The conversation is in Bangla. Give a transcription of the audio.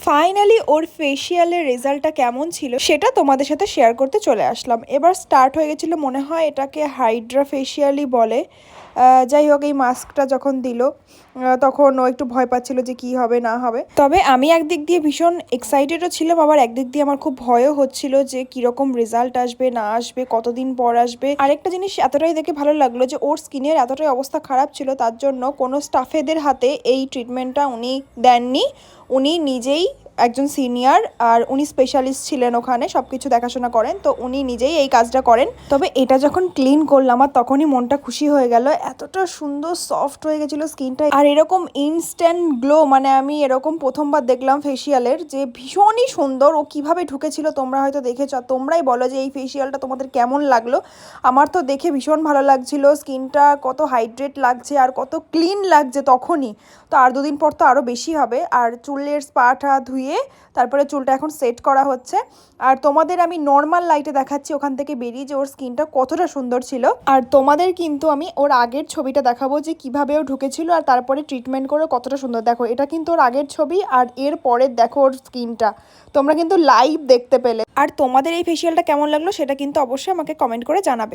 ফাইনালি ওর ফেসিয়ালের রেজাল্টটা কেমন ছিল সেটা তোমাদের সাথে শেয়ার করতে চলে আসলাম। এবার স্টার্ট হয়ে গেছিলো, মনে হয় এটাকে হাইড্রা ফেসিয়ালই বলে। যাই হোক, এই মাস্কটা যখন দিল তখন ও একটু ভয় পাচ্ছিল যে কি হবে না হবে। তবে আমি একদিক দিয়ে ভীষণ এক্সাইটেডও ছিলাম, আবার একদিক দিয়ে আমার খুব ভয়ও হচ্ছিল যে কিরকম রেজাল্ট আসবে না আসবে, কতদিন পর আসবে। আরেকটা জিনিস এতটাই দেখে ভালো লাগলো যে ওর স্কিনের এতটাই অবস্থা খারাপ ছিল, তার জন্য কোনো স্টাফেদের হাতে এই ট্রিটমেন্টটা উনি দেননি। উনি নিজেই একজন সিনিয়র, আর উনি স্পেশালিস্ট ছিলেন ওখানে, সব কিছু দেখাশোনা করেন, তো উনি নিজেই এই কাজটা করেন। তবে এটা যখন ক্লিন করলাম আর তখনই মনটা খুশি হয়ে গেল, এতটা সুন্দর সফট হয়ে গেছিলো স্কিনটা। আর এরকম ইনস্ট্যান্ট গ্লো, মানে আমি এরকম প্রথমবার দেখলাম ফেসিয়ালের, যে ভীষণই সুন্দর। ও কিভাবে ঢুকেছিল তোমরা হয়তো দেখেছো, তোমরাই বলো যে এই ফেসিয়ালটা তোমাদের কেমন লাগলো। আমার তো দেখে ভীষণ ভালো লাগছিল, স্কিনটা কত হাইড্রেট লাগছে আর কত ক্লিন লাগছে তখনই। তো আর দুদিন পর তো আরও বেশি হবে। আর চুলের স্পাটা ধুয়ে তারপরে চুলটা এখন সেট করা হচ্ছে। আর তোমাদের আমি নর্মাল লাইটে দেখাচ্ছি ওখান থেকে বেরিয়ে, যে ওর স্কিনটা কতটা সুন্দর ছিল। আর তোমাদের কিন্তু আমি ওর আগের ছবিটা দেখাবো যে কিভাবে ও ঢুকেছিল আর তারপরে ট্রিটমেন্ট করে কতটা সুন্দর। দেখো, এটা কিন্তু ওর আগের ছবি, আর এর পরের দেখো ওর স্কিনটা, তোমরা কিন্তু লাইভ দেখতে পেলে। আর তোমাদের এই ফেসিয়ালটা কেমন লাগলো সেটা কিন্তু অবশ্যই আমাকে কমেন্ট করে জানাবে।